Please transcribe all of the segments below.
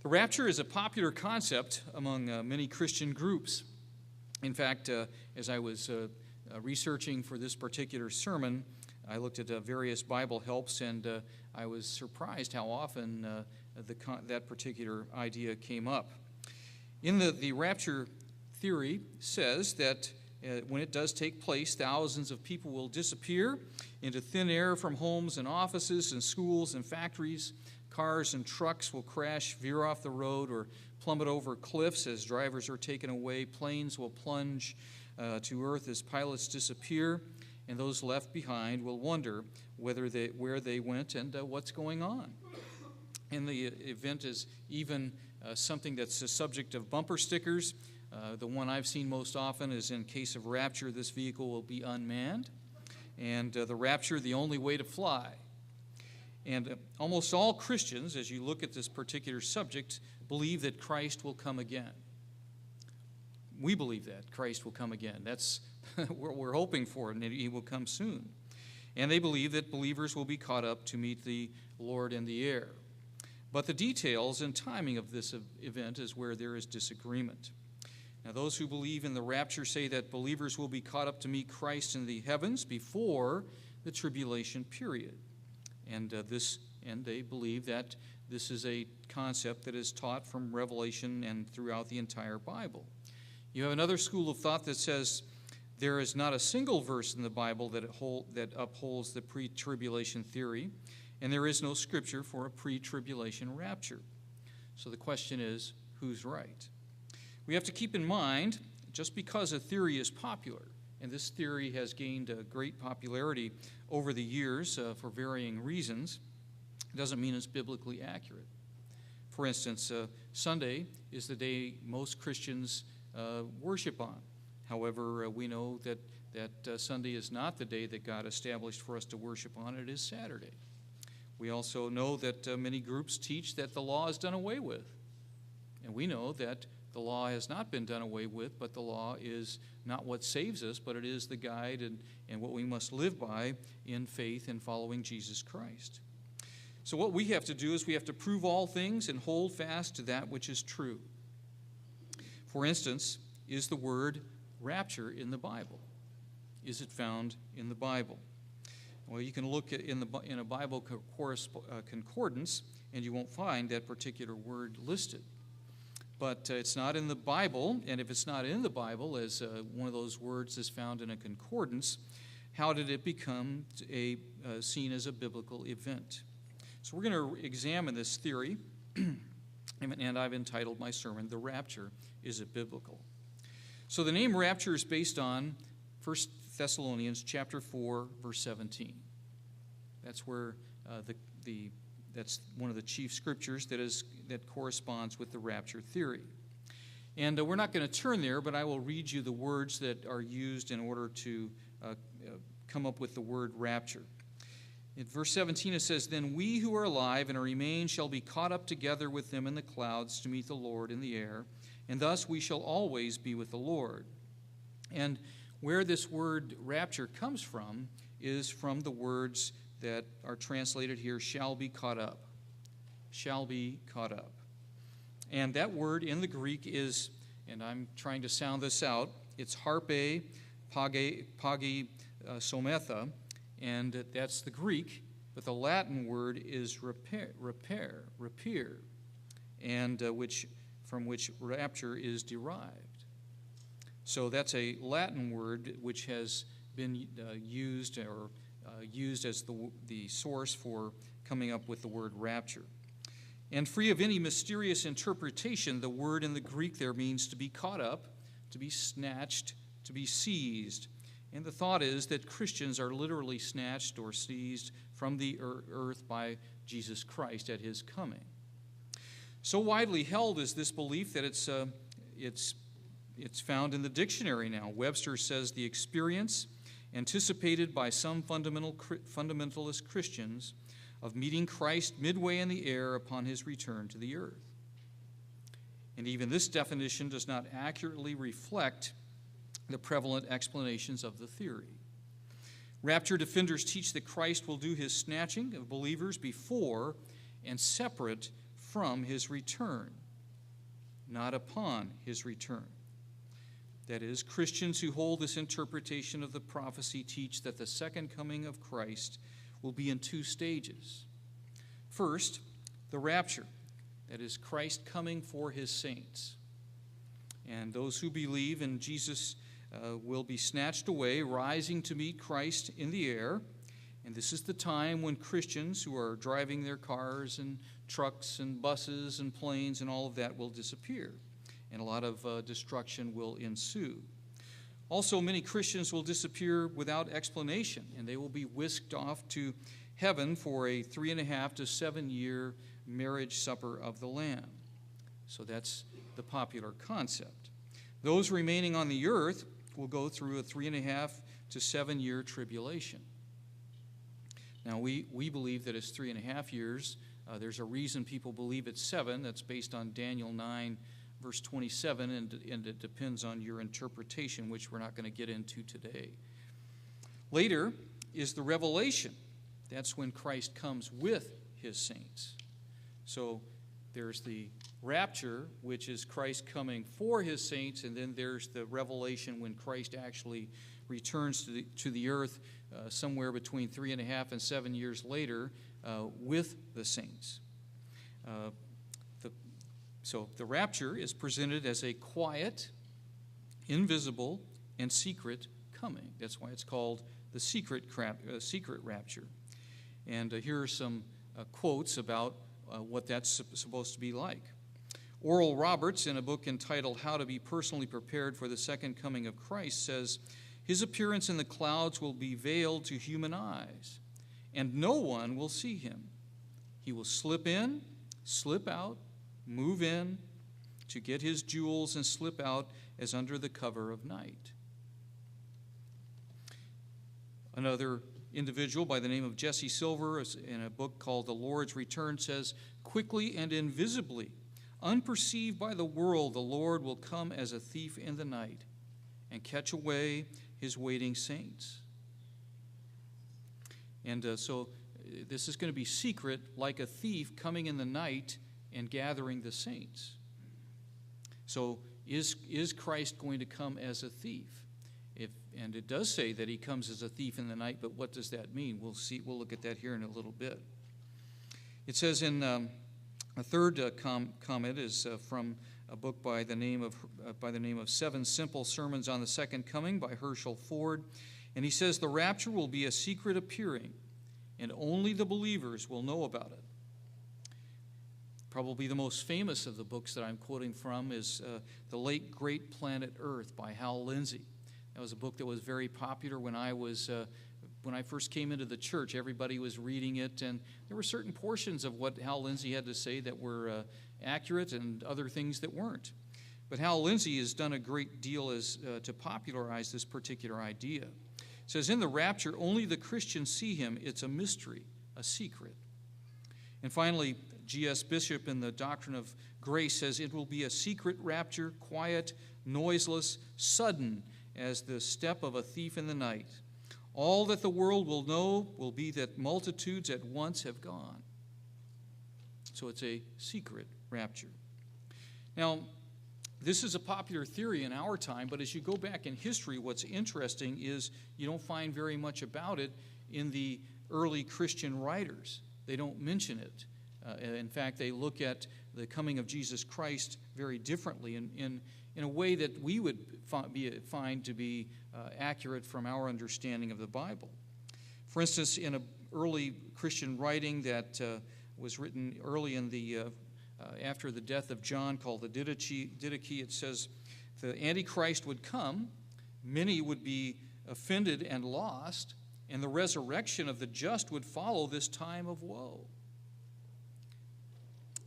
The rapture is a popular concept among many Christian groups. In fact, as I was researching for this particular sermon, I looked at various Bible helps, and I was surprised how often that particular idea came up. In the rapture theory says that when it does take place, thousands of people will disappear into thin air from homes and offices and schools and factories. Cars and trucks will crash, veer off the road, or plummet over cliffs as drivers are taken away. Planes will plunge to earth as pilots disappear, and those left behind will wonder where they went and what's going on. And the event is even something that's the subject of bumper stickers. The one I've seen most often is, in case of rapture, this vehicle will be unmanned, and the rapture, the only way to fly. And almost all Christians, as you look at this particular subject, believe that Christ will come again. We believe that Christ will come again. That's what we're hoping for, and that he will come soon. And they believe that believers will be caught up to meet the Lord in the air. But the details and timing of this event is where there is disagreement. Now, those who believe in the rapture say that believers will be caught up to meet Christ in the heavens before the tribulation period. And they believe that this is a concept that is taught from Revelation and throughout the entire Bible. You have another school of thought that says there is not a single verse in the Bible that upholds the pre-tribulation theory, and there is no scripture for a pre-tribulation rapture. So the question is, who's right? We have to keep in mind, just because a theory is popular, and this theory has gained a great popularity over the years for varying reasons, doesn't mean it's biblically accurate. For instance, Sunday is the day most Christians worship on. However, we know that Sunday is not the day that God established for us to worship on. It is Saturday. We also know that many groups teach that the law is done away with. And we know that the law has not been done away with, but the law is not what saves us, but it is the guide and what we must live by in faith and following Jesus Christ. So what we have to do is we have to prove all things and hold fast to that which is true. For instance, is the word rapture in the Bible? Is it found in the Bible? Well, you can look in a Bible concordance, and you won't find that particular word listed. But it's not in the Bible, and if it's not in the Bible as one of those words is found in a concordance, how did it become seen as a biblical event? So we're going to examine this theory, and I've entitled my sermon, "The Rapture, Is It Biblical?" So the name rapture is based on 1 Thessalonians chapter 4, verse 17. That's where that's one of the chief scriptures that corresponds with the rapture theory. And we're not going to turn there, but I will read you the words that are used in order to come up with the word rapture. In verse 17 it says, "Then we who are alive and remain shall be caught up together with them in the clouds to meet the Lord in the air, and thus we shall always be with the Lord." And where this word rapture comes from is from the words that are translated here, "shall be caught up." Shall be caught up. And that word in the Greek is, and I'm trying to sound this out, it's harpe pagi sometha, and that's the Greek, but the Latin word is rapere, and from which rapture is derived. So that's a Latin word which has been used as the source for coming up with the word rapture. And free of any mysterious interpretation, the word in the Greek there means to be caught up, to be snatched, to be seized. And the thought is that Christians are literally snatched or seized from the earth by Jesus Christ at his coming. So widely held is this belief that it's found in the dictionary now. Webster says the experience anticipated by some fundamentalist Christians of meeting Christ midway in the air upon his return to the earth. And even this definition does not accurately reflect the prevalent explanations of the theory. Rapture defenders teach that Christ will do his snatching of believers before and separate from his return, not upon his return. That is, Christians who hold this interpretation of the prophecy teach that the second coming of Christ will be in two stages. First, the rapture, that is, Christ coming for his saints. And those who believe in Jesus will be snatched away, rising to meet Christ in the air. And this is the time when Christians who are driving their cars and trucks and buses and planes and all of that will disappear. And a lot of destruction will ensue. Also, many Christians will disappear without explanation, and they will be whisked off to heaven for a 3.5 to 7 year marriage supper of the Lamb. So that's the popular concept. Those remaining on the earth will go through a 3.5 to 7 year tribulation. Now, we believe that it's 3.5 years. There's a reason people believe it's 7. That's based on Daniel 9, verse 27, and it depends on your interpretation, which we're not going to get into today. Later is the revelation. That's when Christ comes with his saints. So there's the rapture, which is Christ coming for his saints, and then there's the revelation when Christ actually returns to the earth somewhere between 3.5 and 7 years later with the saints. So the rapture is presented as a quiet, invisible, and secret coming. That's why it's called the secret rapture. And here are some quotes about what that's supposed to be like. Oral Roberts, in a book entitled How to Be Personally Prepared for the Second Coming of Christ, says, "His appearance in the clouds will be veiled to human eyes, and no one will see him. He will slip in, slip out, move in to get his jewels and slip out as under the cover of night." Another individual by the name of Jesse Silver, in a book called The Lord's Return, says, "Quickly and invisibly, unperceived by the world, the Lord will come as a thief in the night and catch away his waiting saints." And so this is going to be secret, like a thief coming in the night and gathering the saints. So is Christ going to come as a thief? And it does say that he comes as a thief in the night, but what does that mean? We'll look at that here in a little bit. It says in a third comment is from a book by the name of 7 Simple Sermons on the Second Coming by Herschel Ford. And he says the rapture will be a secret appearing, and only the believers will know about it. Probably the most famous of the books that I'm quoting from is The Late Great Planet Earth by Hal Lindsey. That was a book that was very popular when I first came into the church. Everybody was reading it, and there were certain portions of what Hal Lindsey had to say that were accurate and other things that weren't. But Hal Lindsey has done a great deal to popularize this particular idea. It says, in the rapture, only the Christians see him. It's a mystery, a secret. And finally, G.S. Bishop in the Doctrine of Grace says it will be a secret rapture, quiet, noiseless, sudden, as the step of a thief in the night. All that the world will know will be that multitudes at once have gone. So it's a secret rapture. Now, this is a popular theory in our time, but as you go back in history, what's interesting is you don't find very much about it in the early Christian writers. They don't mention it. In fact, they look at the coming of Jesus Christ very differently in a way that we would find to be accurate from our understanding of the Bible. For instance, in an early Christian writing that was written early in the after the death of John, called the Didache, it says the Antichrist would come, many would be offended and lost, and the resurrection of the just would follow this time of woe.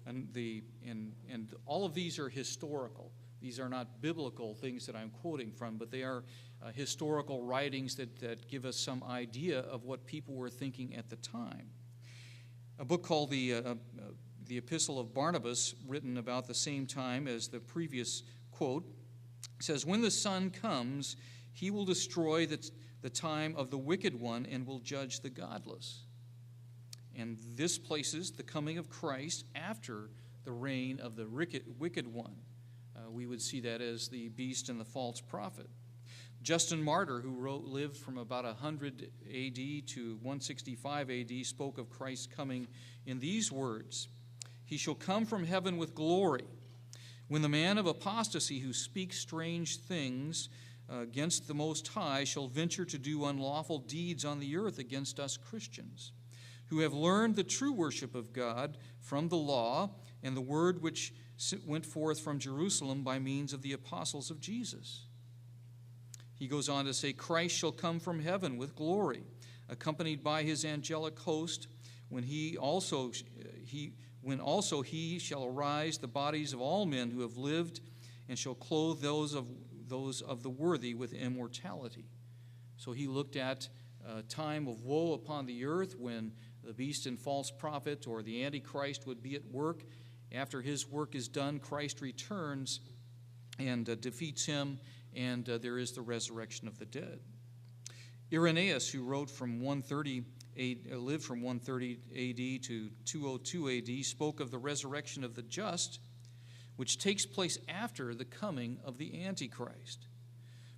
And all of these are historical. These are not biblical things that I'm quoting from, but they are historical writings that give us some idea of what people were thinking at the time. A book called the Epistle of Barnabas, written about the same time as the previous quote, says, when the Son comes, he will destroy the time of the wicked one and will judge the godless. And this places the coming of Christ after the reign of the wicked one. We would see that as the beast and the false prophet. Justin Martyr, who lived from about 100 A.D. to 165 A.D., spoke of Christ coming in these words: "He shall come from heaven with glory, when the man of apostasy who speaks strange things against the Most High shall venture to do unlawful deeds on the earth against us Christians, who have learned the true worship of God from the law and the word which went forth from Jerusalem by means of the apostles of Jesus." He goes on to say, "Christ shall come from heaven with glory, accompanied by his angelic host, when also he shall arise the bodies of all men who have lived, and shall clothe those of the worthy with immortality." So he looked at a time of woe upon the earth when the beast and false prophet, or the Antichrist, would be at work. After his work is done, Christ returns and defeats him, and there is the resurrection of the dead. Irenaeus, who lived from 130 A.D. to 202 A.D., spoke of the resurrection of the just, which takes place after the coming of the Antichrist.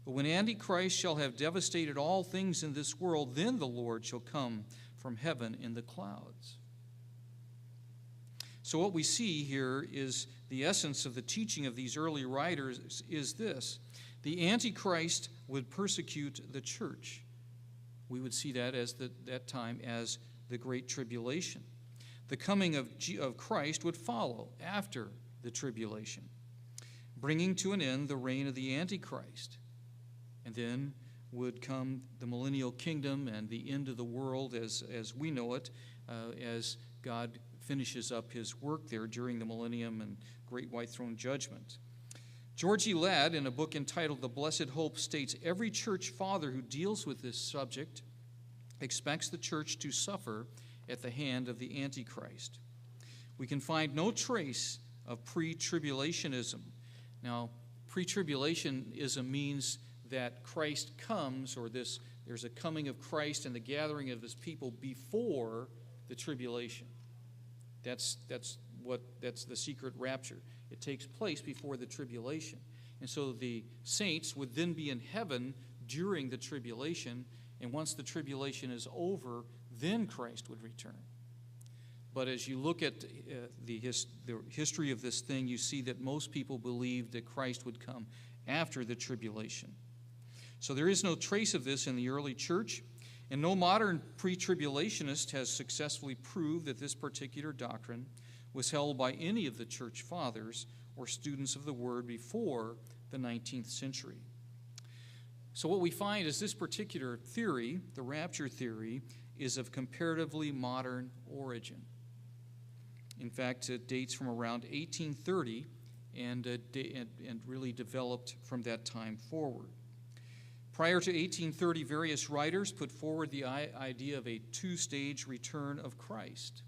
"But when Antichrist shall have devastated all things in this world, then the Lord shall come from heaven in the clouds." So what we see here is the essence of the teaching of these early writers is this: the Antichrist would persecute the church. We would see that as that time as the Great Tribulation. The coming of Christ would follow after the tribulation, bringing to an end the reign of the Antichrist. And then would come the millennial kingdom and the end of the world as we know it, as God finishes up his work there during the millennium and great white throne judgment. George E. Ladd, in a book entitled The Blessed Hope, states every church father who deals with this subject expects the church to suffer at the hand of the Antichrist. We can find no trace of pre-tribulationism. Now, pre-tribulationism means that Christ comes, or there's a coming of Christ and the gathering of his people before the tribulation. That's the secret rapture. It takes place before the tribulation. And so the saints would then be in heaven during the tribulation, and once the tribulation is over, then Christ would return. But as you look at the history of this thing, you see that most people believe that Christ would come after the tribulation. So there is no trace of this in the early church, and no modern pre-tribulationist has successfully proved that this particular doctrine was held by any of the church fathers or students of the Word before the 19th century. So what we find is this particular theory, the rapture theory, is of comparatively modern origin. In fact, it dates from around 1830 and really developed from that time forward. Prior to 1830, various writers put forward the idea of a two-stage return of Christ.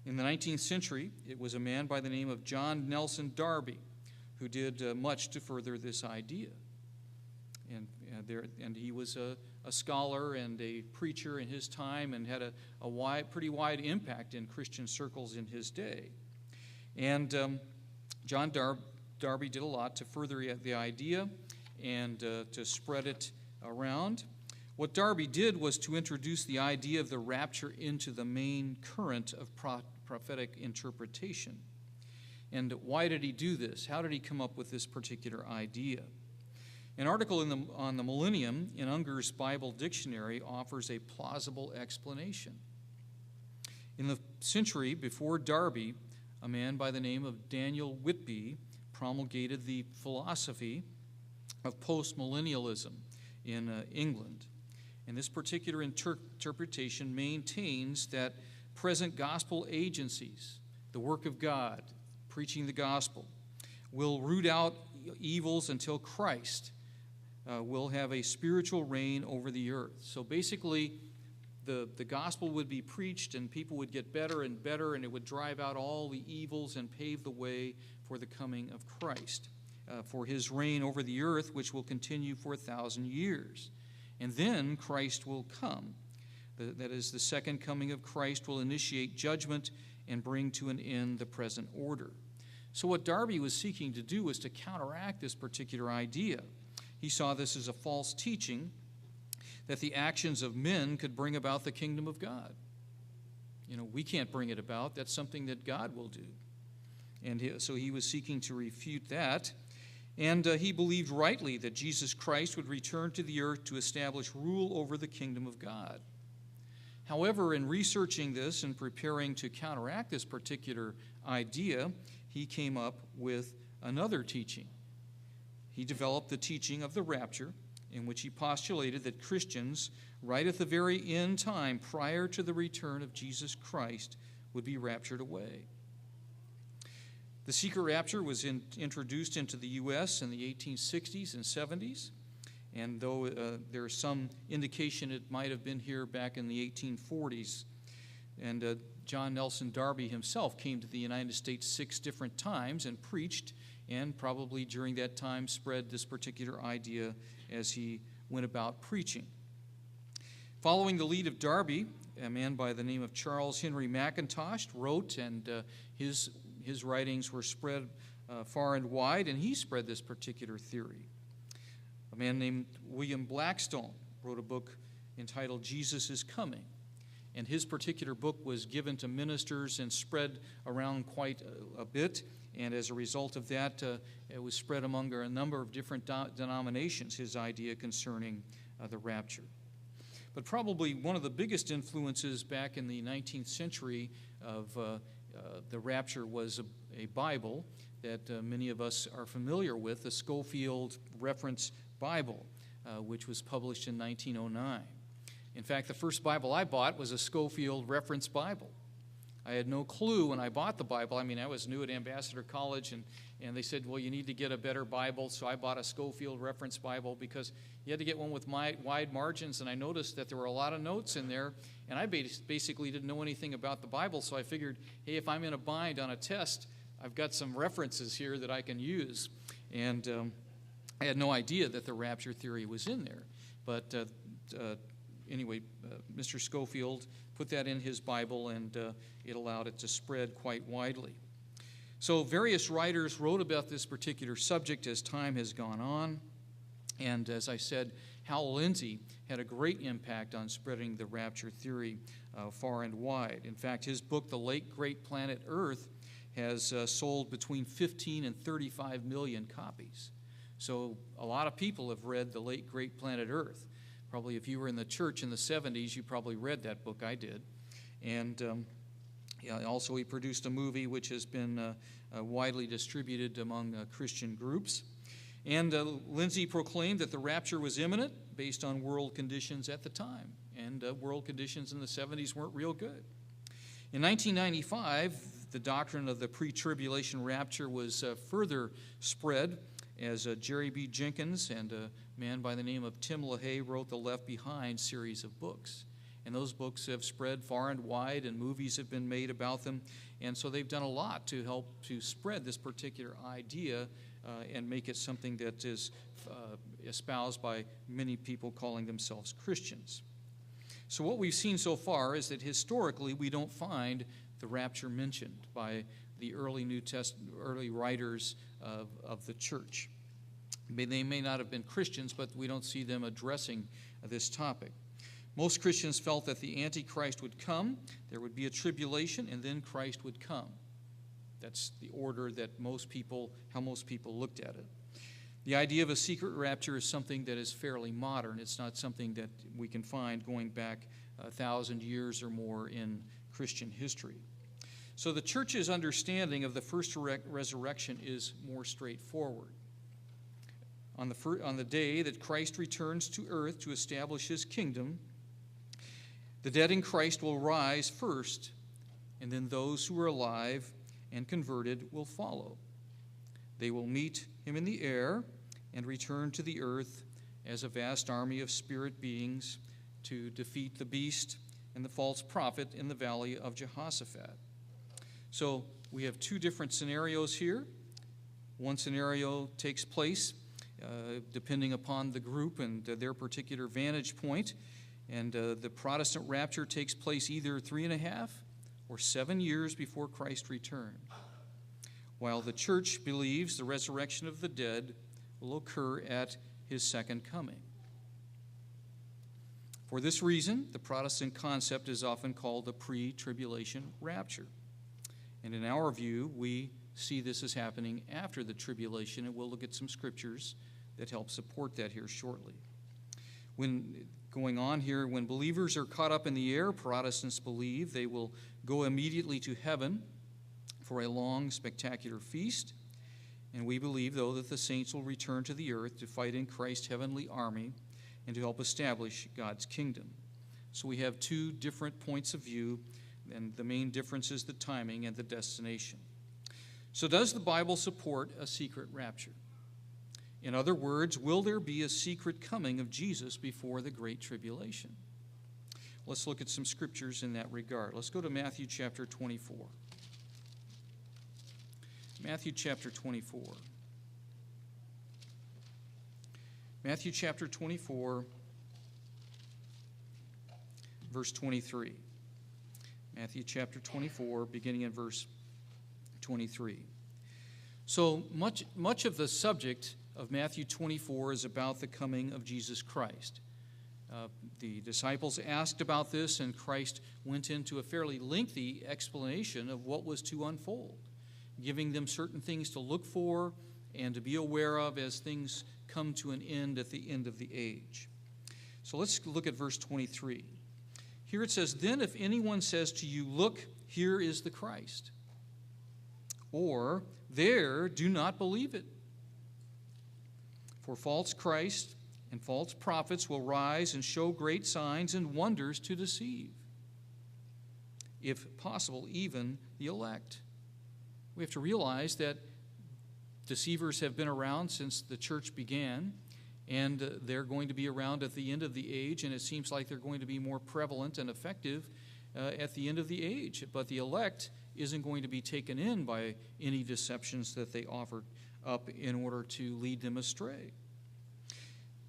In the 19th century, it was a man by the name of John Nelson Darby who did much to further this idea. And he was a scholar and a preacher in his time and had a pretty wide impact in Christian circles in his day. And John Darby did a lot to further the idea and to spread it around. What Darby did was to introduce the idea of the rapture into the main current of prophetic interpretation. And why did he do this? How did he come up with this particular idea? An article on the millennium in Unger's Bible Dictionary offers a plausible explanation. In the century before Darby, a man by the name of Daniel Whitby promulgated the philosophy of postmillennialism in England. And this particular interpretation maintains that present gospel agencies, the work of God, preaching the gospel, will root out evils until Christ will have a spiritual reign over the earth. So basically, the gospel would be preached and people would get better and better, and it would drive out all the evils and pave the way for the coming of Christ, for his reign over the earth, which will continue for 1,000 years. And then Christ will come. That is, the second coming of Christ will initiate judgment and bring to an end the present order. So what Darby was seeking to do was to counteract this particular idea. He saw this as a false teaching that the actions of men could bring about the kingdom of God. We can't bring it about. That's something that God will do. And so he was seeking to refute that. And he believed rightly that Jesus Christ would return to the earth to establish rule over the kingdom of God. However, in researching this and preparing to counteract this particular idea, he came up with another teaching. He developed the teaching of the rapture, in which he postulated that Christians, right at the very end time, prior to the return of Jesus Christ, would be raptured away. The secret rapture was introduced into the U.S. in the 1860s and 70s, and though there's some indication it might have been here back in the 1840s, and John Nelson Darby himself came to the United States 6 different times and preached, and probably during that time spread this particular idea as he went about preaching. Following the lead of Darby, a man by the name of Charles Henry McIntosh wrote, and his writings were spread far and wide, and he spread this particular theory. A man named William Blackstone wrote a book entitled Jesus is Coming, and his particular book was given to ministers and spread around quite a bit, and as a result of that, it was spread among a number of different denominations, his idea concerning the rapture. But probably one of the biggest influences back in the 19th century of the rapture was a Bible that many of us are familiar with, the Scofield Reference Bible, which was published in 1909. In fact, the first Bible I bought was a Scofield Reference Bible. I had no clue when I bought the Bible. I mean, I was new at Ambassador College, and they said, well, you need to get a better Bible. So I bought a Scofield Reference Bible because you had to get one with wide margins, and I noticed that there were a lot of notes in there, and I basically didn't know anything about the Bible, so I figured, hey, if I'm in a bind on a test, I've got some references here that I can use. And I had no idea that the rapture theory was in there. But anyway, Mr. Scofield put that in his Bible, and it allowed it to spread quite widely. So various writers wrote about this particular subject as time has gone on. And as I said, Hal Lindsey had a great impact on spreading the rapture theory far and wide. In fact, his book, The Late Great Planet Earth, has sold between 15 and 35 million copies. So a lot of people have read The Late Great Planet Earth. Probably if you were in the church in the 70s, you probably read that book. I did. And also he produced a movie which has been widely distributed among Christian groups. And Lindsey proclaimed that the rapture was imminent based on world conditions at the time. And world conditions in the 70s weren't real good. In 1995, the doctrine of the pre-tribulation rapture was further spread as Jerry B. Jenkins and a man by the name of Tim LaHaye wrote the Left Behind series of books. And those books have spread far and wide, and movies have been made about them. And so they've done a lot to help to spread this particular idea and make it something that is espoused by many people calling themselves Christians. So what we've seen so far is that historically we don't find the rapture mentioned by the early early writers of the church. They may not have been Christians, but we don't see them addressing this topic. Most Christians felt that the Antichrist would come, there would be a tribulation, and then Christ would come. That's the order that how most people looked at it. The idea of a secret rapture is something that is fairly modern. It's not something that we can find going back 1,000 years or more in Christian history. So the church's understanding of the first resurrection is more straightforward. On the day that Christ returns to earth to establish his kingdom, the dead in Christ will rise first, and then those who are alive and converted will follow. They will meet him in the air and return to the earth as a vast army of spirit beings to defeat the beast and the false prophet in the valley of Jehoshaphat. So we have two different scenarios here. One scenario takes place depending upon the group and their particular vantage point. And the Protestant rapture takes place either 3.5 or 7 years before Christ's return, while the church believes the resurrection of the dead will occur at his second coming. For this reason, the Protestant concept is often called the pre-tribulation rapture. And in our view, we see this as happening after the tribulation, and we'll look at some scriptures that help support that here shortly. When believers are caught up in the air, Protestants believe they will go immediately to heaven for a long, spectacular feast. And we believe, though, that the saints will return to the earth to fight in Christ's heavenly army and to help establish God's kingdom. So we have two different points of view, and the main difference is the timing and the destination. So does the Bible support a secret rapture? In other words, will there be a secret coming of Jesus before the Great Tribulation? Let's look at some scriptures in that regard. Let's go to Matthew chapter 24. Matthew chapter 24. Matthew chapter 24, verse 23. Matthew chapter 24, beginning in verse 23. So much of the subject of Matthew 24 is about the coming of Jesus Christ. The disciples asked about this, and Christ went into a fairly lengthy explanation of what was to unfold, giving them certain things to look for and to be aware of as things come to an end at the end of the age. So let's look at verse 23. Here it says, "Then if anyone says to you, 'Look, here is the Christ,' or 'There,' do not believe it. For false Christ and false prophets will rise and show great signs and wonders to deceive, if possible, even the elect." We have to realize that deceivers have been around since the church began, and they're going to be around at the end of the age, and it seems like they're going to be more prevalent and effective at the end of the age. But the elect isn't going to be taken in by any deceptions that they offer up in order to lead them astray.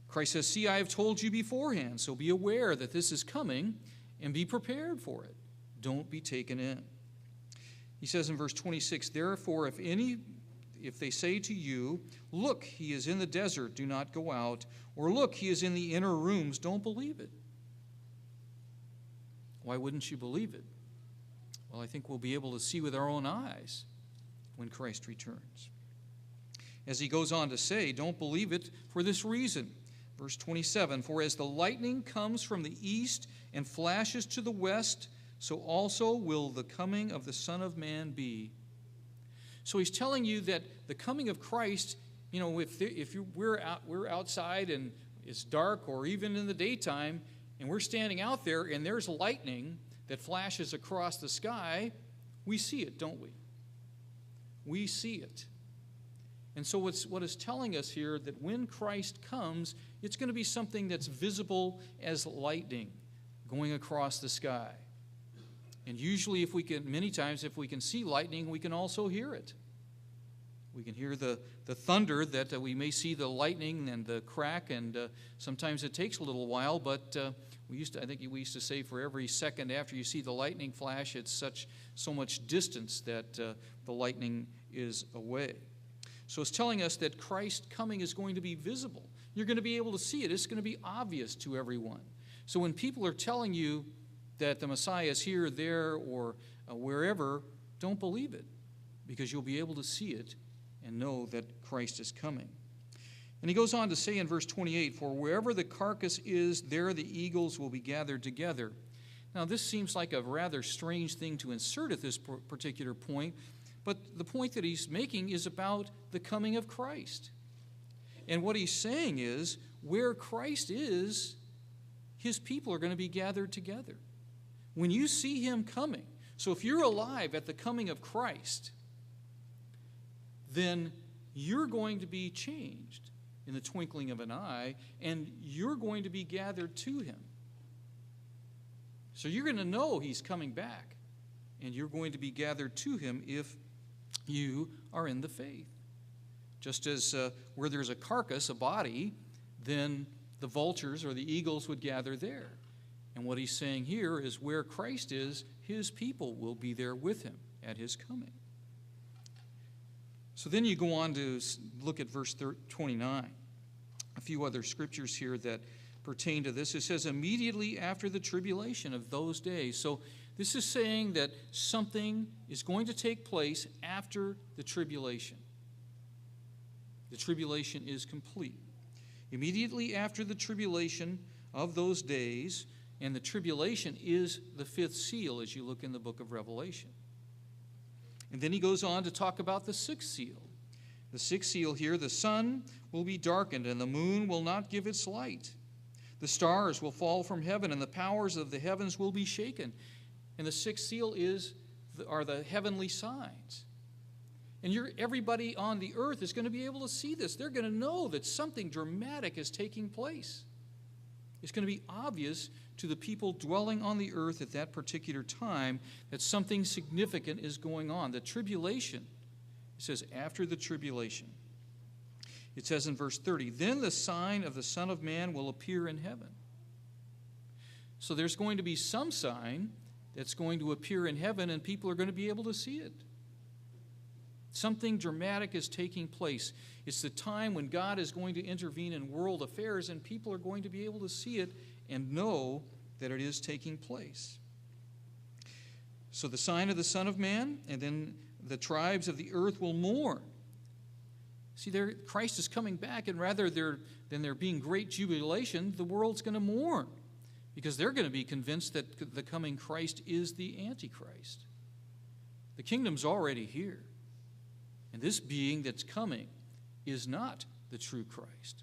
Christ says, "See, I have told you beforehand, so be aware that this is coming and be prepared for it. Don't be taken in." He says in verse 26, "Therefore, if they say to you, 'Look, he is in the desert,' do not go out, or 'Look, he is in the inner rooms,' don't believe it." Why wouldn't you believe it? Well, I think we'll be able to see with our own eyes when Christ returns. As he goes on to say, don't believe it for this reason. Verse 27, "For as the lightning comes from the east and flashes to the west, so also will the coming of the Son of Man be." So he's telling you that the coming of Christ, we're outside and it's dark, or even in the daytime, and we're standing out there and there's lightning that flashes across the sky, we see it, don't we? We see it. And so what it's telling us here, that when Christ comes, it's going to be something that's visible as lightning going across the sky. And usually, many times, if we can see lightning, we can also hear it. We can hear the thunder, that we may see the lightning and the crack, and sometimes it takes a little while, but we used to say for every second after you see the lightning flash, it's so much distance that the lightning is away. So it's telling us that Christ's coming is going to be visible. You're going to be able to see it. It's going to be obvious to everyone. So when people are telling you that the Messiah is here, there, or wherever, don't believe it, because you'll be able to see it and know that Christ is coming. And he goes on to say in verse 28, "For wherever the carcass is, there the eagles will be gathered together." Now, this seems like a rather strange thing to insert at this particular point, but the point that he's making is about the coming of Christ. And what he's saying is, where Christ is, his people are going to be gathered together. When you see him coming, so if you're alive at the coming of Christ, then you're going to be changed in the twinkling of an eye, and you're going to be gathered to him. So you're going to know he's coming back, and you're going to be gathered to him if you are in the faith. Just as where there's a carcass, a body, then the vultures or the eagles would gather there. And what he's saying here is where Christ is, his people will be there with him at his coming. So then you go on to look at verse 29. A few other scriptures here that pertain to this. It says, immediately after the tribulation of those days. So this is saying that something is going to take place after the tribulation. The tribulation is complete. Immediately after the tribulation of those days, and the tribulation is the fifth seal as you look in the book of Revelation. And then he goes on to talk about the sixth seal. The sixth seal here, the sun will be darkened and the moon will not give its light. The stars will fall from heaven and the powers of the heavens will be shaken. And the sixth seal are the heavenly signs. And everybody on the earth is going to be able to see this. They're going to know that something dramatic is taking place. It's going to be obvious to the people dwelling on the earth at that particular time that something significant is going on. The tribulation, it says after the tribulation. It says in verse 30, then the sign of the Son of Man will appear in heaven. So there's going to be some sign that's going to appear in heaven and people are going to be able to see it. Something dramatic is taking place. It's the time when God is going to intervene in world affairs and people are going to be able to see it and know that it is taking place. So the sign of the Son of Man, and then the tribes of the earth will mourn. See, Christ is coming back, and rather than there being great jubilation, the world's going to mourn because they're going to be convinced that the coming Christ is the Antichrist. The kingdom's already here. And this being that's coming is not the true Christ.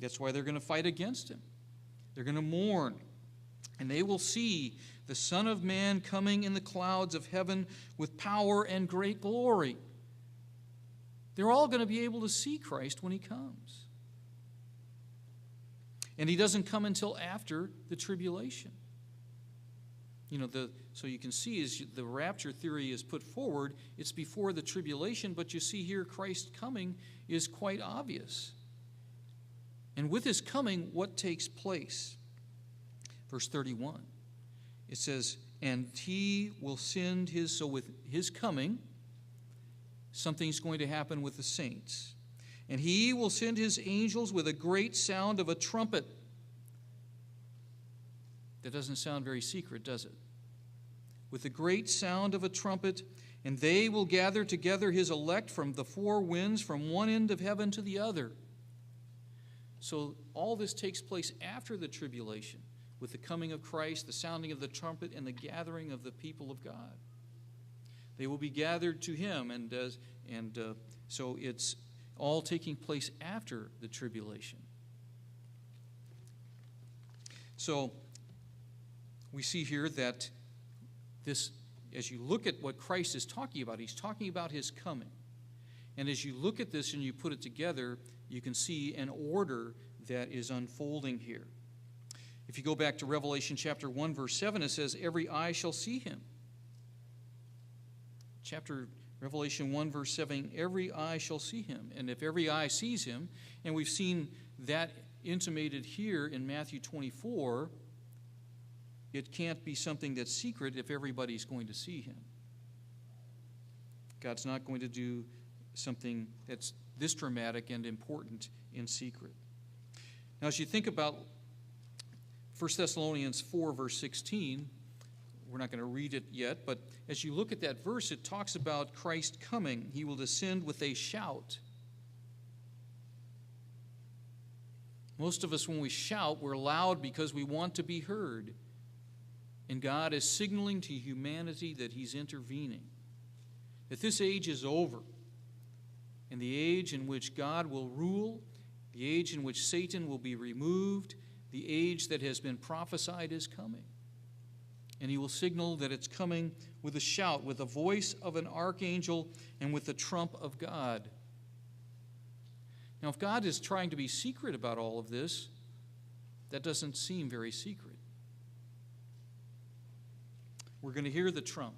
That's why they're going to fight against him. They're going to mourn. And they will see the Son of Man coming in the clouds of heaven with power and great glory. They're all going to be able to see Christ when he comes. And he doesn't come until after the tribulation. So you can see as the rapture theory is put forward, it's before the tribulation, but you see here Christ coming is quite obvious. And with his coming, what takes place? Verse 31, it says, and he will send so with his coming, something's going to happen with the saints. And he will send his angels with a great sound of a trumpet. That doesn't sound very secret, does it? With a great sound of a trumpet, and they will gather together his elect from the four winds, from one end of heaven to the other. So all this takes place after the tribulation, with the coming of Christ, the sounding of the trumpet, and the gathering of the people of God. They will be gathered to him, and so it's all taking place after the tribulation. So we see here that this, as you look at what Christ is talking about, he's talking about his coming. And as you look at this and you put it together, you can see an order that is unfolding here. If you go back to Revelation chapter 1, verse 7, it says, every eye shall see him. Revelation 1, verse 7, every eye shall see him. And if every eye sees him, and we've seen that intimated here in Matthew 24, it can't be something that's secret if everybody's going to see him. God's not going to do something that's this dramatic and important in secret. Now, as you think about 1 Thessalonians 4, verse 16, we're not going to read it yet, but as you look at that verse, it talks about Christ coming. He will descend with a shout. Most of us, when we shout, we're loud because we want to be heard. And God is signaling to humanity that he's intervening, that this age is over, and the age in which God will rule, the age in which Satan will be removed, the age that has been prophesied is coming. And he will signal that it's coming with a shout, with the voice of an archangel, and with the trump of God. Now, if God is trying to be secret about all of this, that doesn't seem very secret. We're going to hear the trump.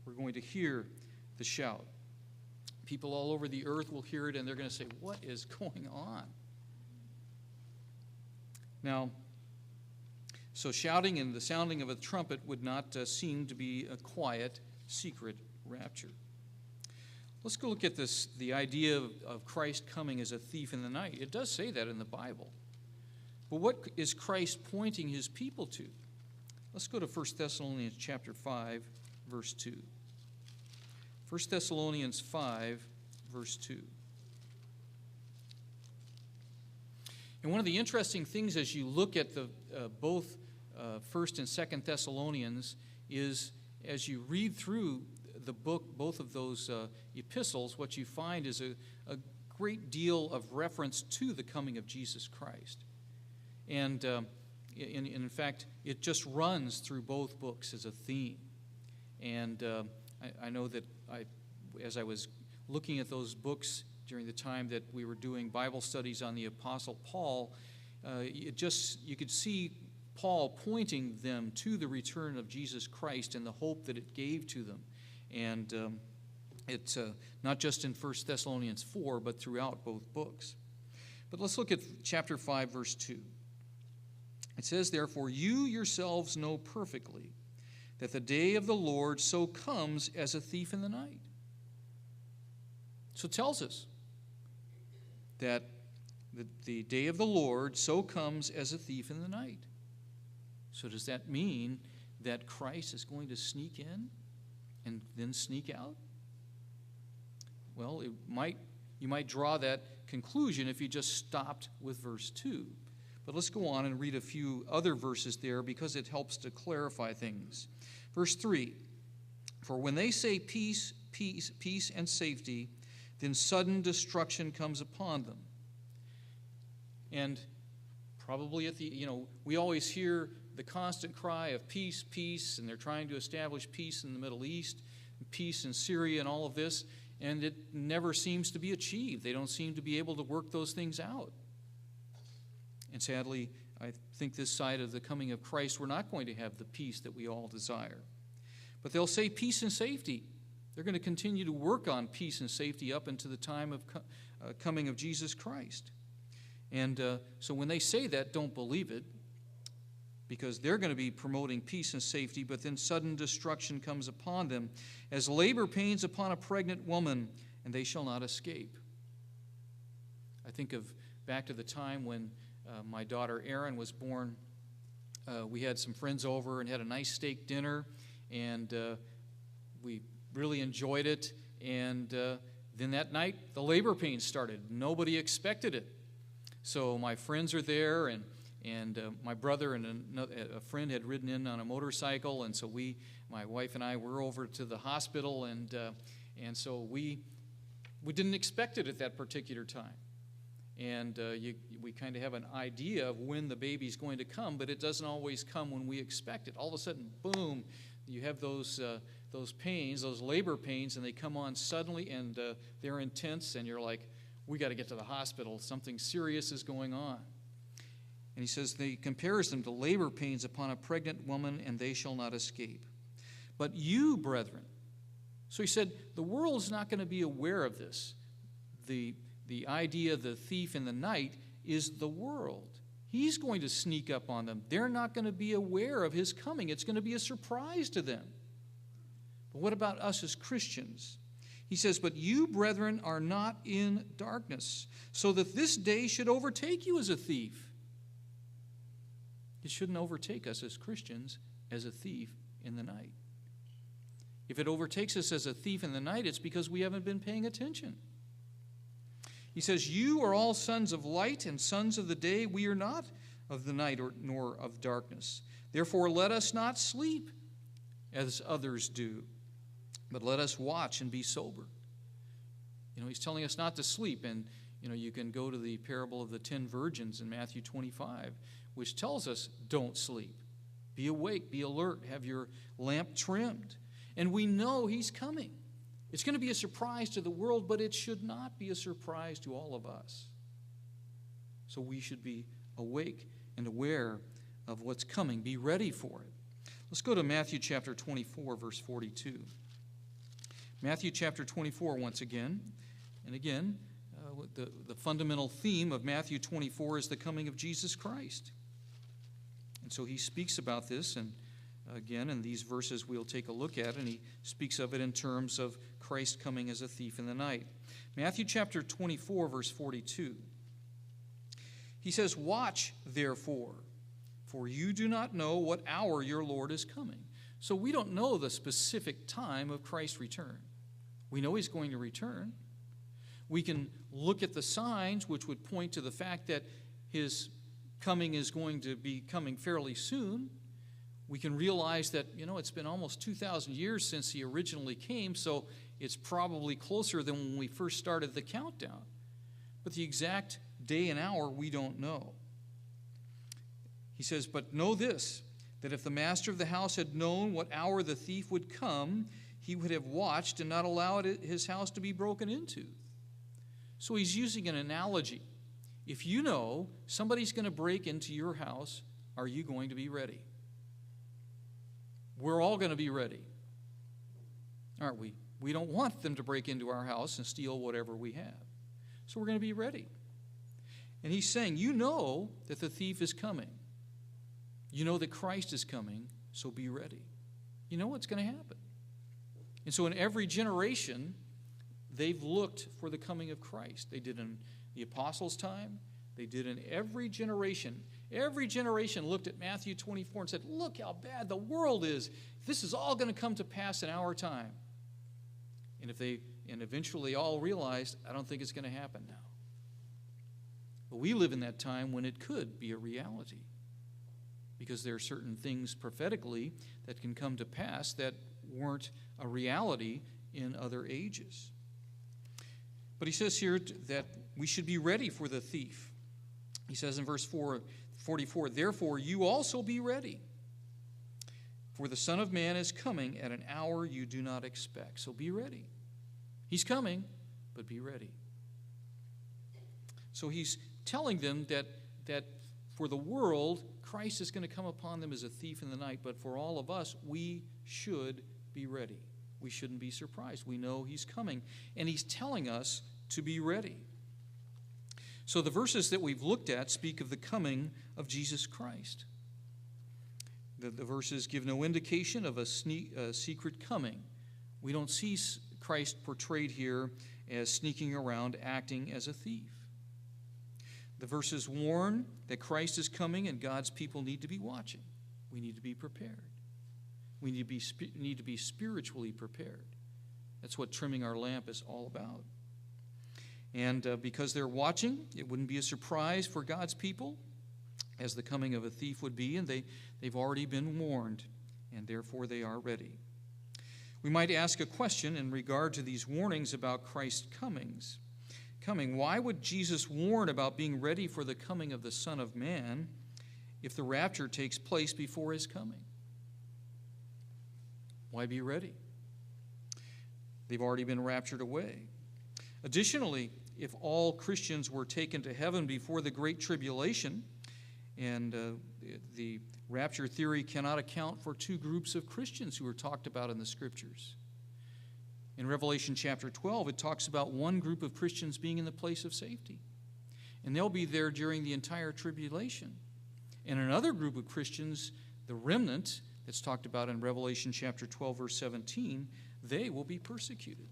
We're going to hear the shout. People all over the earth will hear it, and they're going to say, what is going on? Now, So shouting and the sounding of a trumpet would not seem to be a quiet, secret rapture. Let's go look at this, the idea of Christ coming as a thief in the night. It does say that in the Bible. But what is Christ pointing his people to? Let's go to 1 Thessalonians chapter 5, verse 2. 1 Thessalonians 5, verse 2. And one of the interesting things as you look at the both 1st and 2nd Thessalonians is as you read through the book, both of those epistles, what you find is a great deal of reference to the coming of Jesus Christ. And in fact, it just runs through both books as a theme. And I know that as I was looking at those books during the time that we were doing Bible studies on the Apostle Paul, you could see Paul pointing them to the return of Jesus Christ and the hope that it gave to them. And it's not just in 1 Thessalonians 4, but throughout both books. But let's look at chapter 5, verse 2. It says, "Therefore you yourselves know perfectly that the day of the Lord so comes as a thief in the night." So it tells us that the day of the Lord so comes as a thief in the night. So does that mean that Christ is going to sneak in and then sneak out? Well, you might draw that conclusion if you just stopped with verse 2. But let's go on and read a few other verses there because it helps to clarify things. Verse 3, "For when they say peace, peace, peace and safety, then sudden destruction comes upon them." And probably we always hear the constant cry of peace, peace, and they're trying to establish peace in the Middle East, peace in Syria and all of this, and it never seems to be achieved. They don't seem to be able to work those things out. And sadly, I think this side of the coming of Christ, we're not going to have the peace that we all desire. But they'll say peace and safety. They're going to continue to work on peace and safety up into the time of coming of Jesus Christ. And so when they say that, don't believe it, because they're going to be promoting peace and safety, but then sudden destruction comes upon them as labor pains upon a pregnant woman, and they shall not escape. I think of back to the time when my daughter Erin was born. We had some friends over and had a nice steak dinner, and we really enjoyed it. And then that night, the labor pains started. Nobody expected it. So my friends are there, and my brother and a friend had ridden in on a motorcycle, and so my wife and I were over to the hospital, and so we didn't expect it at that particular time. And we kind of have an idea of when the baby's going to come, but it doesn't always come when we expect it. All of a sudden, boom, you have those pains, those labor pains, and they come on suddenly, and they're intense, and you're like, we got to get to the hospital. Something serious is going on. And he says, he compares them to labor pains upon a pregnant woman, and they shall not escape. But you, brethren. So he said, the world is not going to be aware of this. The idea of the thief in the night is the world. He's going to sneak up on them. They're not going to be aware of his coming. It's going to be a surprise to them. But what about us as Christians? He says, but you, brethren, are not in darkness, so that this day should overtake you as a thief. It shouldn't overtake us as Christians as a thief in the night. If it overtakes us as a thief in the night, it's because we haven't been paying attention. He says, you are all sons of light and sons of the day. We are not of the night nor of darkness. Therefore, let us not sleep as others do, but let us watch and be sober. He's telling us not to sleep. And, you can go to the parable of the 10 virgins in Matthew 25, which tells us don't sleep. Be awake, be alert, have your lamp trimmed. And we know he's coming. It's going to be a surprise to the world, but it should not be a surprise to all of us. So we should be awake and aware of what's coming. Be ready for it. Let's go to Matthew chapter 24, verse 42. Matthew chapter 24 once again. And again, the fundamental theme of Matthew 24 is the coming of Jesus Christ. And so he speaks about this, and again, in these verses we'll take a look at, and he speaks of it in terms of Christ coming as a thief in the night. Matthew chapter 24, verse 42. He says, "Watch, therefore, for you do not know what hour your Lord is coming." So we don't know the specific time of Christ's return. We know he's going to return. We can look at the signs which would point to the fact that his coming is going to be coming fairly soon. We can realize that, it's been almost 2,000 years since he originally came, so it's probably closer than when we first started the countdown. But the exact day and hour, we don't know. He says, "But know this, that if the master of the house had known what hour the thief would come, he would have watched and not allowed his house to be broken into." So he's using an analogy. If you know somebody's going to break into your house, are you going to be ready? We're all going to be ready, aren't we? We don't want them to break into our house and steal whatever we have. So we're going to be ready. And he's saying, you know that the thief is coming. You know that Christ is coming, so be ready. You know what's going to happen. And so in every generation, they've looked for the coming of Christ. They did in the apostles' time. They did in every generation. Every generation looked at Matthew 24 and said, look how bad the world is. This is all going to come to pass in our time. And eventually all realized, I don't think it's going to happen now. But we live in that time when it could be a reality, because there are certain things prophetically that can come to pass that weren't a reality in other ages. But he says here that we should be ready for the thief. He says in verse 44, "Therefore you also be ready, for the Son of Man is coming at an hour you do not expect." So be ready. He's coming, but be ready. So he's telling them that for the world, Christ is going to come upon them as a thief in the night, but for all of us, we should be ready. We shouldn't be surprised. We know he's coming, and he's telling us to be ready. So the verses that we've looked at speak of the coming of Jesus Christ. The verses give no indication of a secret coming. We don't see Christ portrayed here as sneaking around, acting as a thief. The verses warn that Christ is coming and God's people need to be watching. We need to be prepared. We need to be spiritually prepared. That's what trimming our lamp is all about. And because they're watching, it wouldn't be a surprise for God's people, as the coming of a thief would be, and they've already been warned, and therefore they are ready. We might ask a question in regard to these warnings about Christ's coming. Why would Jesus warn about being ready for the coming of the Son of Man if the rapture takes place before his coming? Why be ready? They've already been raptured away. Additionally, if all Christians were taken to heaven before the Great Tribulation, and the rapture theory cannot account for two groups of Christians who are talked about in the Scriptures. In Revelation chapter 12, it talks about one group of Christians being in the place of safety, and they'll be there during the entire tribulation. And another group of Christians, the remnant, that's talked about in Revelation chapter 12, verse 17, they will be persecuted.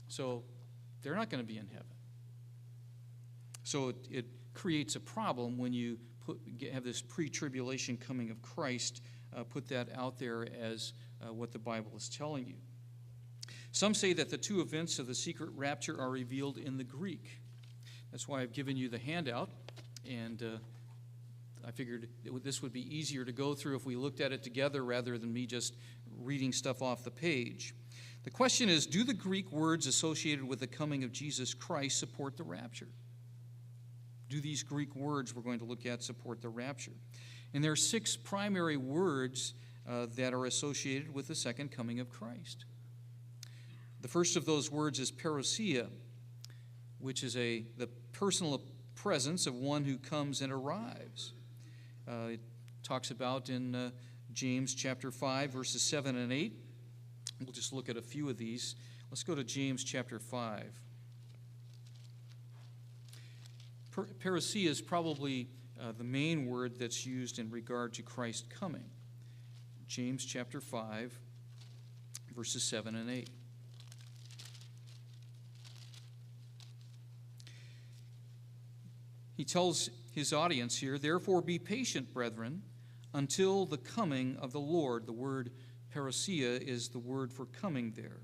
So they're not going to be in heaven. So it creates a problem when you have this pre-tribulation coming of Christ, put that out there as what the Bible is telling you. Some say that the two events of the secret rapture are revealed in the Greek. That's why I've given you the handout, and I figured this would be easier to go through if we looked at it together rather than me just reading stuff off the page. The question is, do the Greek words associated with the coming of Jesus Christ support the rapture? Do these Greek words we're going to look at support the rapture? And there are 6 primary words that are associated with the second coming of Christ. The first of those words is parousia, which is the personal presence of one who comes and arrives. It talks about in James chapter 5, verses 7 and 8. We'll just look at a few of these. Let's go to James chapter 5. Parousia is probably the main word that's used in regard to Christ coming. James chapter 5, verses 7 and 8. He tells his audience here, "Therefore be patient, brethren, until the coming of the Lord." The word parousia is the word for coming there.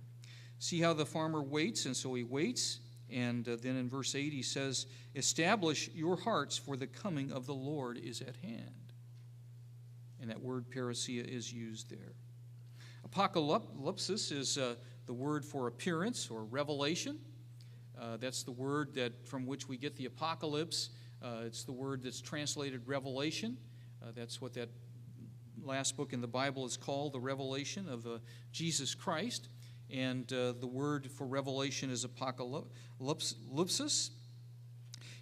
See how the farmer waits, and so he waits. And then in verse 8 he says, "Establish your hearts, for the coming of the Lord is at hand." And that word parousia is used there. Apocalypsis is the word for appearance or revelation. That's the word from which we get the apocalypse. It's the word that's translated Revelation. That's what that last book in the Bible is called, the revelation of Jesus Christ. And the word for revelation is apocalypsis.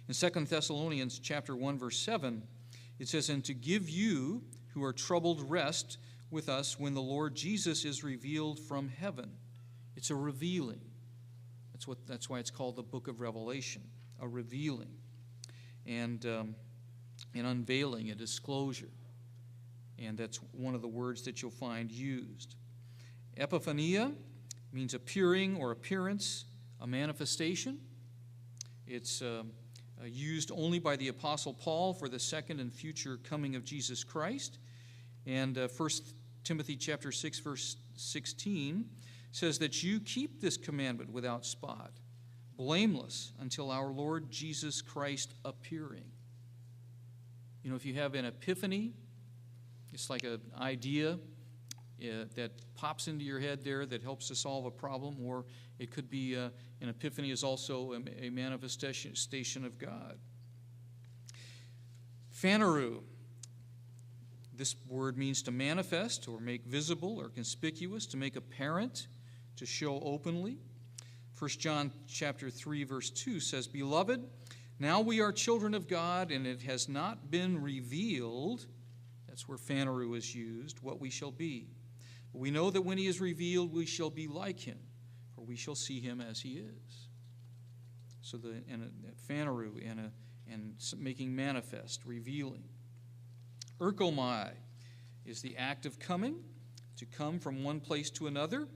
In 2 Thessalonians chapter 1, verse 7, it says, "And to give you who are troubled rest with us when the Lord Jesus is revealed from heaven." It's a revealing. That's why it's called the book of Revelation, a revealing. And an unveiling, a disclosure. And that's one of the words that you'll find used. Epiphania means appearing or appearance, a manifestation. It's used only by the Apostle Paul for the second and future coming of Jesus Christ. And 1 Timothy chapter 6, verse 16 says that you keep this commandment without spot, blameless until our Lord Jesus Christ appearing. You know, if you have an epiphany, it's like an idea that pops into your head there that helps to solve a problem, or it could be an epiphany is also a manifestation of God. Phaneru. This word means to manifest or make visible or conspicuous, to make apparent, to show openly. 1 John chapter 3, verse 2 says, "Beloved, now we are children of God, and it has not been revealed," that's where phaneru is used, "what we shall be. But we know that when he is revealed, we shall be like him, for we shall see him as he is." So phaneru and making manifest, revealing. Erkomai is the act of coming, to come from one place to another.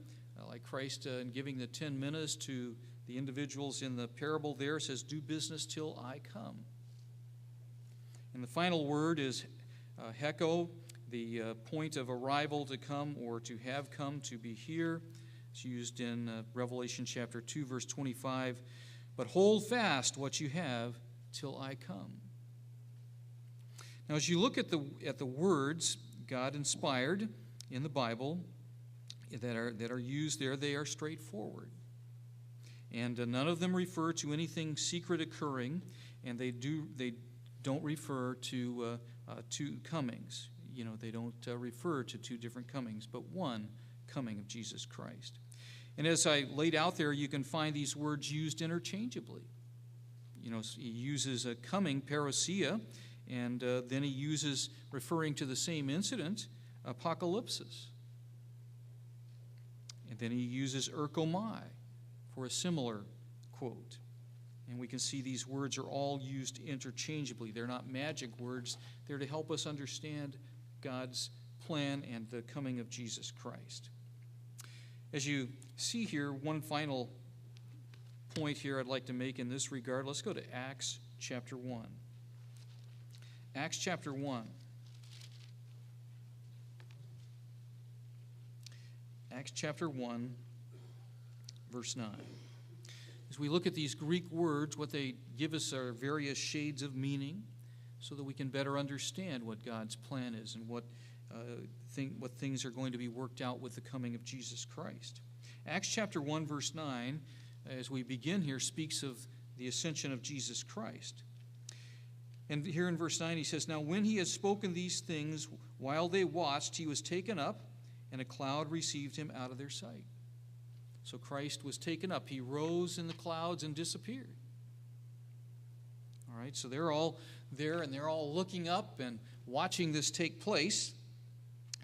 Like Christ in giving the 10 minas to the individuals in the parable there, says, "Do business till I come." And the final word is heko, the point of arrival, to come or to have come, to be here. It's used in Revelation chapter 2, verse 25. "But hold fast what you have till I come." Now, as you look at the words God inspired in the Bible that are used there, they are straightforward, and none of them refer to anything secret occurring, and they don't refer to two comings. You know, they don't refer to two different comings, but one coming of Jesus Christ. And as I laid out there, you can find these words used interchangeably. You know, he uses a coming, parousia, and then he uses, referring to the same incident, apocalypsis. And then he uses erkomai for a similar quote. And we can see these words are all used interchangeably. They're not magic words. They're to help us understand God's plan and the coming of Jesus Christ. As you see here, one final point here I'd like to make in this regard. Let's go to Acts chapter 1. Acts chapter 1. Acts chapter 1, verse 9. As we look at these Greek words, what they give us are various shades of meaning so that we can better understand what God's plan is and what things are going to be worked out with the coming of Jesus Christ. Acts chapter 1, verse 9, as we begin here, speaks of the ascension of Jesus Christ. And here in verse 9 he says, "Now when he had spoken these things, while they watched, he was taken up, and a cloud received him out of their sight." So Christ was taken up. He rose in the clouds and disappeared. All right, so they're all there, and they're all looking up and watching this take place.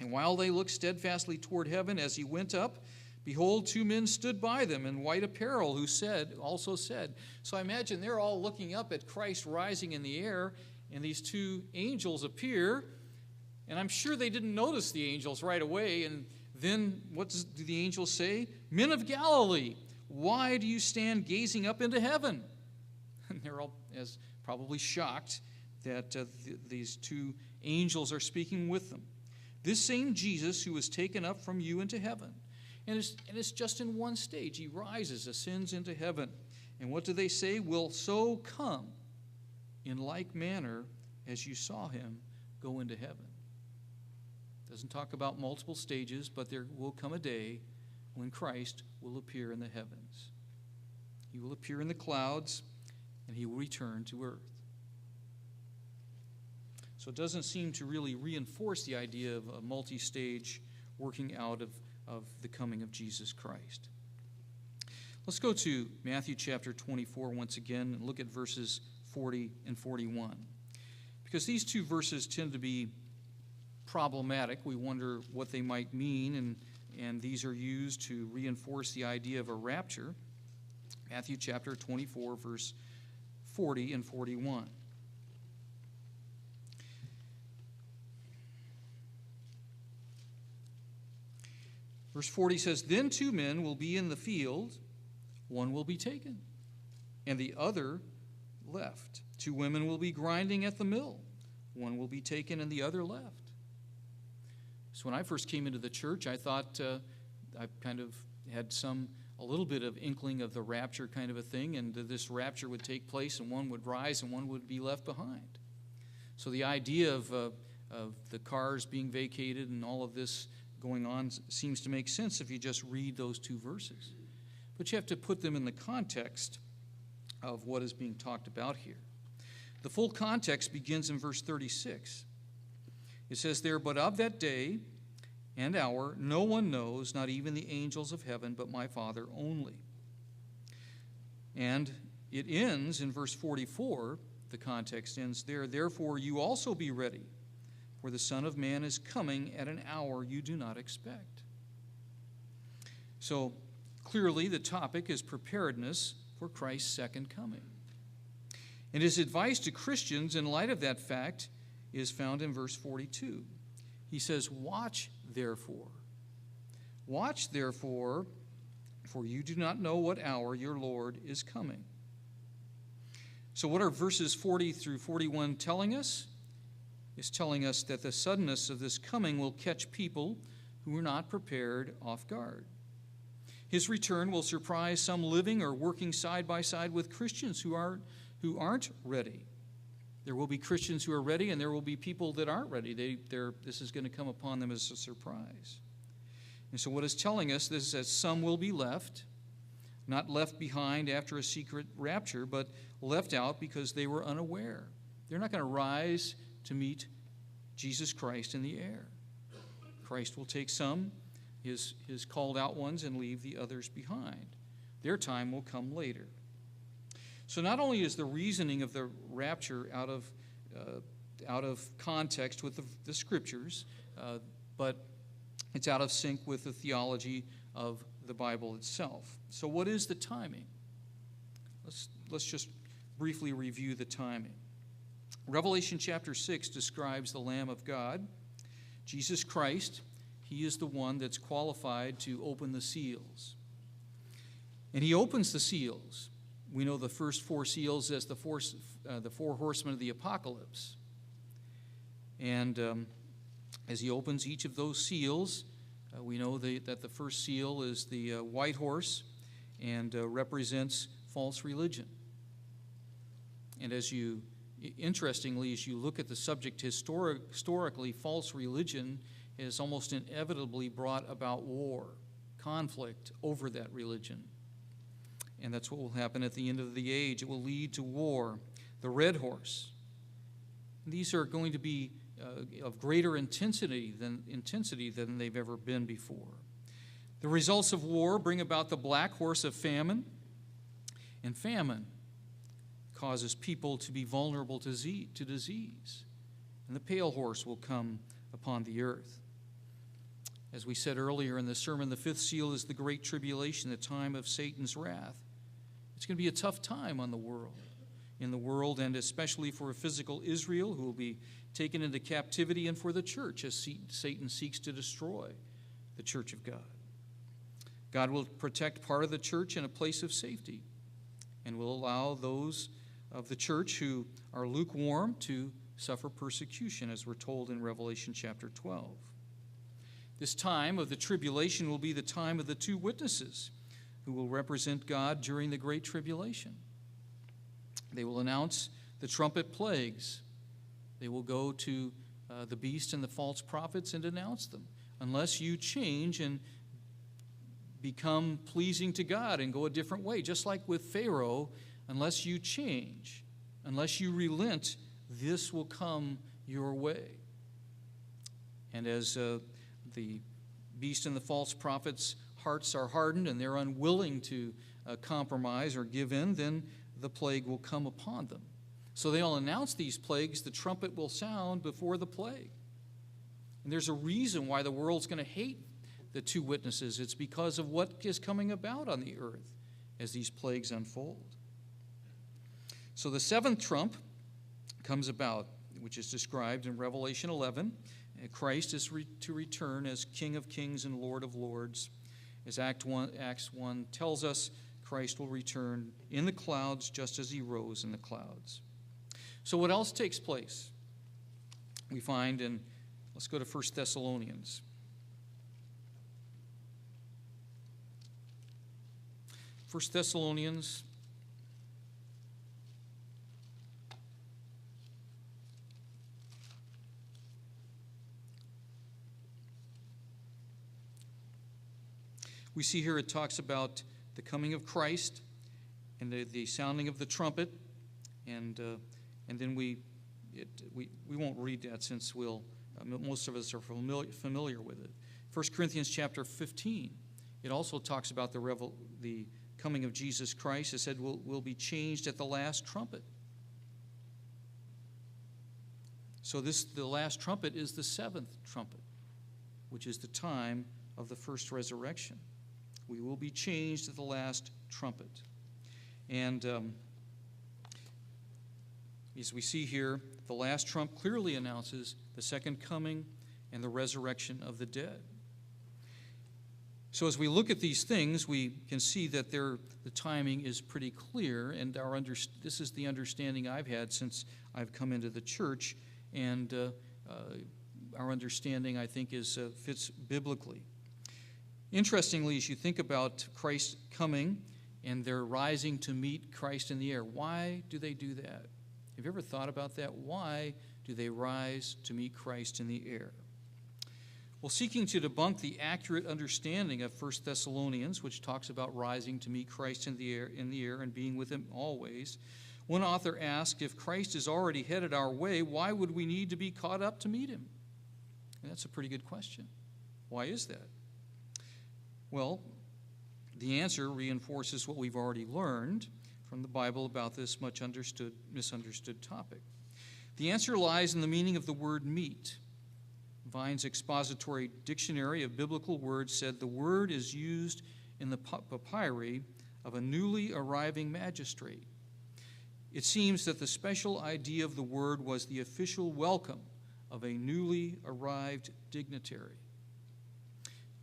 And while they looked steadfastly toward heaven as he went up, behold, two men stood by them in white apparel, who also said. So I imagine they're all looking up at Christ rising in the air, and these two angels appear, and I'm sure they didn't notice the angels right away. And then what do the angels say? Men of Galilee, why do you stand gazing up into heaven? And they're all as probably shocked that these two angels are speaking with them. This same Jesus who was taken up from you into heaven. And it's just in one stage. He rises, ascends into heaven. And what do they say? Will so come in like manner as you saw him go into heaven. Doesn't talk about multiple stages, but there will come a day when Christ will appear in the heavens. He will appear in the clouds, and he will return to earth. So it doesn't seem to really reinforce the idea of a multi-stage working out of the coming of Jesus Christ. Let's go to Matthew chapter 24 once again and look at verses 40 and 41. Because these two verses tend to be problematic. We wonder what they might mean, and these are used to reinforce the idea of a rapture. Matthew chapter 24, verse 40 and 41. Verse 40 says, Then two men will be in the field, one will be taken, and the other left. Two women will be grinding at the mill, one will be taken and the other left. So when I first came into the church, I thought I kind of had a little bit of inkling of the rapture kind of a thing, and this rapture would take place and one would rise and one would be left behind. So the idea of the cars being vacated and all of this going on seems to make sense if you just read those two verses. But you have to put them in the context of what is being talked about here. The full context begins in verse 36. It says there, But of that day and hour no one knows, not even the angels of heaven, but my Father only. And it ends in verse 44, the context ends there, Therefore you also be ready, for the Son of Man is coming at an hour you do not expect. So clearly the topic is preparedness for Christ's second coming. And his advice to Christians in light of that fact is found in verse 42. He says, Watch therefore. Watch therefore, for you do not know what hour your Lord is coming. So what are verses 40 through 41 telling us? It's telling us that the suddenness of this coming will catch people who are not prepared off guard. His return will surprise some living or working side by side with Christians who aren't ready. There will be Christians who are ready, and there will be people that aren't ready. This is going to come upon them as a surprise. And so what it's telling us is that some will be left, not left behind after a secret rapture, but left out because they were unaware. They're not going to rise to meet Jesus Christ in the air. Christ will take some, his called out ones, and leave the others behind. Their time will come later. So not only is the reasoning of the rapture out of context with the Scriptures, but it's out of sync with the theology of the Bible itself. So what is the timing? Let's just briefly review the timing. Revelation chapter 6 describes the Lamb of God, Jesus Christ. He is the one that's qualified to open the seals. And he opens the seals. We know the first four seals as the four horsemen of the apocalypse. And as he opens each of those seals, we know that the first seal is the white horse and represents false religion. And interestingly, as you look at the subject historically, false religion has almost inevitably brought about war, conflict over that religion. And that's what will happen at the end of the age. It will lead to war. The red horse. These are going to be of greater intensity than they've ever been before. The results of war bring about the black horse of famine. And famine causes people to be vulnerable to disease. And the pale horse will come upon the earth. As we said earlier in the sermon, the fifth seal is the great tribulation, the time of Satan's wrath. It's going to be a tough time on the world. in the world, and especially for physical Israel, who will be taken into captivity, and for the church as Satan seeks to destroy the church of God. God will protect part of the church in a place of safety and will allow those of the church who are lukewarm to suffer persecution, as we're told in Revelation chapter 12. This time of the tribulation will be the time of the two witnesses who will represent God during the Great Tribulation. They will announce the trumpet plagues. They will go to the beast and the false prophets and denounce them. Unless you change and become pleasing to God and go a different way, just like with Pharaoh, unless you change, unless you relent, this will come your way. And as the beast and the false prophets' hearts are hardened and they're unwilling to compromise or give in, then the plague will come upon them. So they'll announce these plagues. The trumpet will sound before the plague. And there's a reason why the world's going to hate the two witnesses. It's because of what is coming about on the earth as these plagues unfold. So the seventh trump comes about, which is described in Revelation 11. Christ is to return as King of Kings and Lord of Lords. As Acts 1 tells us, Christ will return in the clouds just as he rose in the clouds. So what else takes place? We find in, let's go to 1 Thessalonians. 1 Thessalonians we see here it talks about the coming of Christ and the sounding of the trumpet, and then we won't read that since most of us are familiar with it. 1 Corinthians chapter 15, it also talks about the coming of Jesus Christ. It said will be changed at the last trumpet. So the last trumpet is the seventh trumpet, which is the time of the first resurrection. We will be changed at the last trumpet. And as we see here, the last trump clearly announces the second coming and the resurrection of the dead. So as we look at these things, we can see that the timing is pretty clear, and this is the understanding I've had since I've come into the church, and our understanding, I think, fits biblically. Interestingly, as you think about Christ coming and they're rising to meet Christ in the air, why do they do that? Have you ever thought about that? Why do they rise to meet Christ in the air? Well, seeking to debunk the accurate understanding of 1 Thessalonians, which talks about rising to meet Christ in the air and being with him always, one author asked, if Christ is already headed our way, why would we need to be caught up to meet him? And that's a pretty good question. Why is that? Well, the answer reinforces what we've already learned from the Bible about this much misunderstood topic. The answer lies in the meaning of the word meet. Vine's expository dictionary of biblical words said the word is used in the papyri of a newly arriving magistrate. It seems that the special idea of the word was the official welcome of a newly arrived dignitary.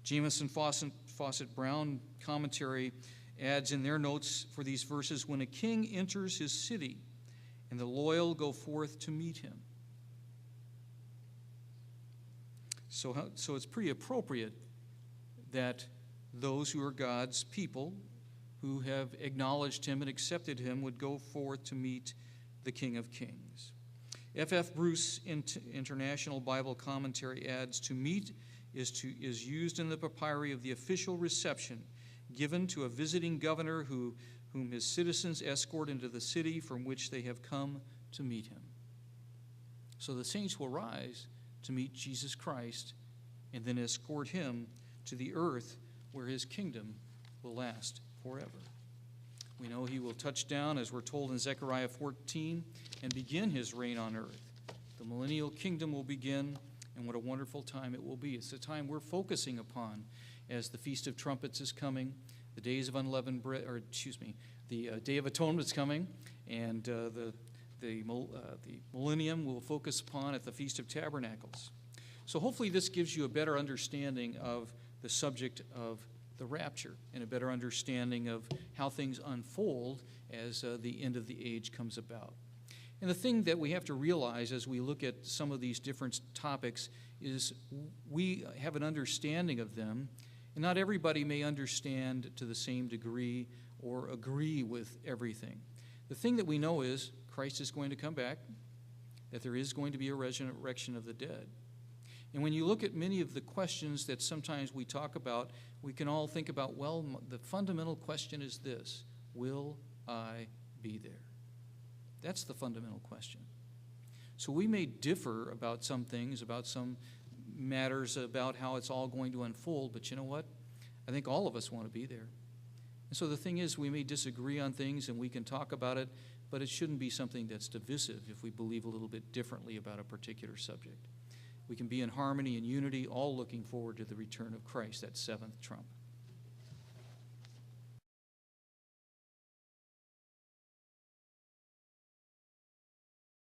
Jamieson Fawcett Brown commentary adds in their notes for these verses, when a king enters his city and the loyal go forth to meet him. So it's pretty appropriate that those who are God's people, who have acknowledged him and accepted him, would go forth to meet the King of Kings. F.F. Bruce International Bible Commentary adds, to meet is used in the papyri of the official reception given to a visiting governor whom his citizens escort into the city from which they have come to meet him. So the saints will rise to meet Jesus Christ and then escort him to the earth where his kingdom will last forever. We know he will touch down, as we're told in Zechariah 14, and begin his reign on earth. The millennial kingdom will begin, and what a wonderful time it will be. It's a time we're focusing upon as the Feast of Trumpets is coming, the days of unleavened bread, The Day of Atonement is coming, and the millennium will focus upon at the Feast of Tabernacles. So hopefully this gives you a better understanding of the subject of the rapture and a better understanding of how things unfold as the end of the age comes about. And the thing that we have to realize as we look at some of these different topics is we have an understanding of them, and not everybody may understand to the same degree or agree with everything. The thing that we know is Christ is going to come back, that there is going to be a resurrection of the dead. And when you look at many of the questions that sometimes we talk about, we can all think about, well, the fundamental question is this: will I be there? That's the fundamental question. So we may differ about some things, about some matters, about how it's all going to unfold, but you know what? I think all of us want to be there. And so the thing is, we may disagree on things and we can talk about it, but it shouldn't be something that's divisive if we believe a little bit differently about a particular subject. We can be in harmony and unity, all looking forward to the return of Christ, that seventh trump.